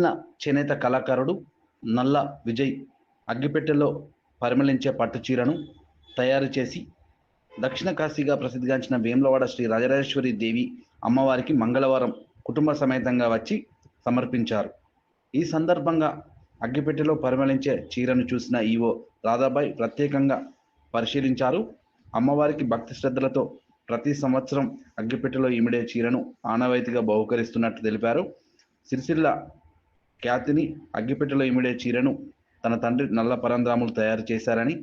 సిరిసిల్ల చేనేత కళాకారుడు నల్ల విజయ్ అగ్గిపెట్టెలో పరిమళించే పట్టు చీరను తయారు చేసి దక్షిణ కాశీగా ప్రసిద్ధిగాంచిన వేములవాడ శ్రీ రాజరాజేశ్వరి దేవి అమ్మవారికి మంగళవారం కుటుంబ సమేతంగా వచ్చి సమర్పించారు. ఈ సందర్భంగా అగ్గిపెట్టెలో పరిమళించే చీరను చూసిన ఈవో రాధాబాయ్ ప్రత్యేకంగా పరిశీలించారు. అమ్మవారికి భక్తి శ్రద్ధలతో ప్రతి సంవత్సరం అగ్గిపెట్టెలో ఇమిడే చీరను ఆనవాయితీగా బహుకరిస్తున్నట్లు తెలిపారు. సిరిసిల్ల ఖ్యాతిని అగ్గిపెట్టెలో ఇమిడే చీరను తన తండ్రి నల్ల పరంధాములు తయారు చేశారని,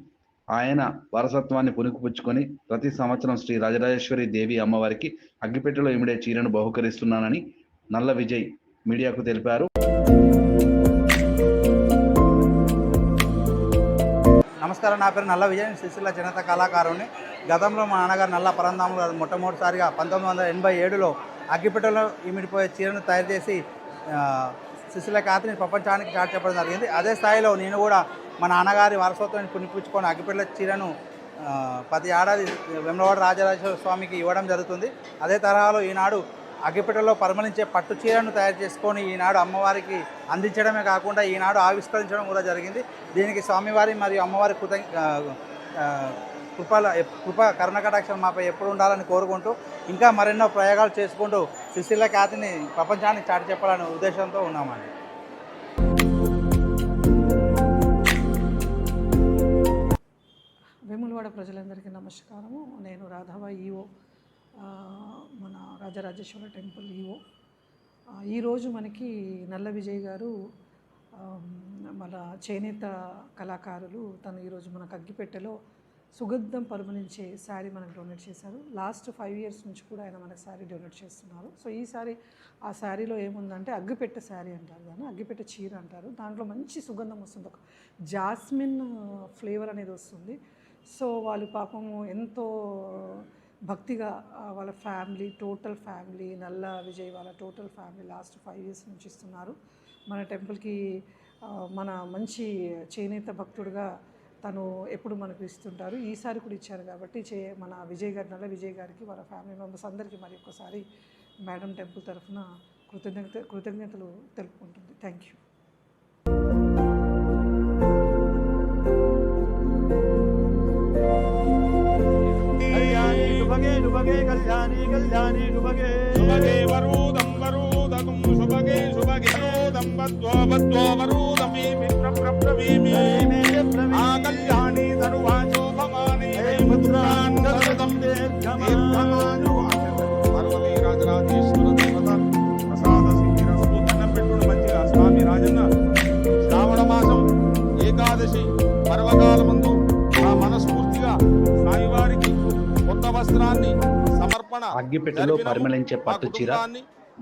ఆయన వారసత్వాన్ని పుణికిపుచ్చుకొని ప్రతి సంవత్సరం శ్రీ రాజరాజేశ్వరి దేవి అమ్మవారికి అగ్గిపెట్టెలో ఇమిడే చీరను బహుకరిస్తున్నానని నల్ల విజయ్ మీడియాకు తెలిపారు. నమస్కారం, నా పేరు నల్ల విజయ్, సిరిసిల్ల చేనేత కళాకారుని. గతంలో మా నాన్నగారు నల్ల పరంధాములు మొట్టమొదటిసారిగా 1987లో అగ్గిపెట్టెలో ఇమిడిపోయే చీరను తయారు చేసి సిరిసిల్ల ఖ్యాతిని ప్రపంచానికి చాటి చెప్పడం జరిగింది. అదే స్థాయిలో నేను కూడా మా నాన్నగారి వారసత్వాన్ని పుణికిపుచ్చుకొని అగ్గిపెట్టెల చీరను ప్రతి ఏడాది వేములవాడ రాజరాజేశ్వర స్వామికి ఇవ్వడం జరుగుతుంది. అదే తరహాలో ఈనాడు అగ్గిపెట్టెలో పరిమళించే పట్టు చీరను తయారు చేసుకొని ఈనాడు అమ్మవారికి అందించడమే కాకుండా ఈనాడు ఆవిష్కరించడం కూడా జరిగింది. దీనికి స్వామివారి మరియు అమ్మవారి కృప కరుణకటాక్షం మాపై ఎప్పుడు ఉండాలని కోరుకుంటూ ఇంకా మరెన్నో ప్రయోగాలు చేసుకుంటూ సిరిసిల్ల ఖ్యాతిని ప్రపంచానికి చాటి చెప్పాలనే ఉద్దేశంతో ఉన్నామండి. వేములవాడ ప్రజలందరికీ నమస్కారము. నేను రాధాబాయ్ ఈవో, మన రాజరాజేశ్వర టెంపుల్ ఈవో. ఈరోజు మనకి నల్ల విజయ్ గారు మన చేనేత కళాకారులు తను ఈరోజు మనకు అగ్గిపెట్టెలో సుగంధం పరిమళించే శారీ మనకు డొనేట్ చేశారు. లాస్ట్ 5 years నుంచి కూడా ఆయన మనకు శారీ డొనేట్ చేస్తున్నారు. సో ఈ శారీ, ఆ శారీలో ఏముందంటే అగ్గిపెట్టె శారీ అంటారు, దాన్ని అగ్గిపెట్టె చీర అంటారు. దాంట్లో మంచి సుగంధం వస్తుంది, ఒక జాస్మిన్ ఫ్లేవర్ అనేది వస్తుంది. సో వాళ్ళు పాపము ఎంతో భక్తిగా వాళ్ళ ఫ్యామిలీ, టోటల్ ఫ్యామిలీ, నల్ల విజయ్ వాళ్ళ టోటల్ ఫ్యామిలీ లాస్ట్ 5 years నుంచి ఇస్తున్నారు మన టెంపుల్కి. మన మంచి చేనేత భక్తుడుగా తను ఎప్పుడు మనకు ఇస్తుంటారు. ఈసారి కూడా ఇచ్చారు కాబట్టి మన విజయ్ గారి, నల్ల విజయ్ గారికి, వాళ్ళ ఫ్యామిలీ మెంబర్స్ అందరికీ మరి ఒక్కసారి మేడం టెంపుల్ తరఫున కృతజ్ఞతలు తెలుపుకుంటుంది. Thank you. కళ్యాణి కళ్యాణి శుభగే శుభగే వరూదం వరూదకం శుభగే శుభగే యోదం వద్వో వద్వో వరూదమి మిత్రప్రప్రవీమి ఆ కళ్యాణి సర్వాశోభమాని పుత్రాన్ దశరథం దీర్ఘమాను పార్వతీ రాజరాజేశ్వర దేవత ప్రసాద సిద్ధిరస్తు. దండం పెట్టుడు మంచిగా. స్వామి రాజన్న శ్రావణ మాసం ఏకాదశి పర్వకాలమందు ఆ మనస్ఫూర్తిగా స్వామివారికి కొత్త వస్త్రాన్ని సమర్పణ. అగ్గిపెట్టెలో పరిమళించే పట్టు చీర,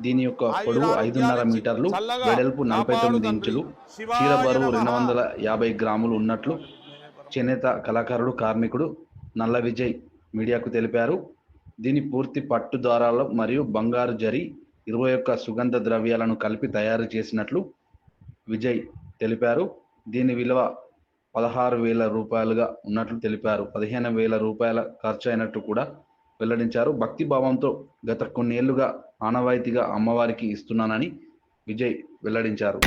దీని యొక్క పొడవు 5.5 మీటర్లు, వెడల్పు 49 ఇంచులు, చీర బరువు 250 గ్రాములు ఉన్నట్లు చేనేత కళాకారుడు కార్మికుడు నల్ల విజయ్ మీడియాకు తెలిపారు. దీని పూర్తి పట్టు దారాలు మరియు బంగారు జరి 21 సుగంధ ద్రవ్యాలను కలిపి తయారు చేసినట్లు విజయ్ తెలిపారు. దీని విలువ 16,000 రూపాయలుగా ఉన్నట్లు తెలిపారు. 15,000 రూపాయల ఖర్చు అయినట్టు కూడా వెల్లడించారు. భక్తి భావంతో గత కొన్నేళ్లుగా ఆనవాయితీగా అమ్మవారికి ఇస్తున్నానని విజయ్ వెల్లడించారు.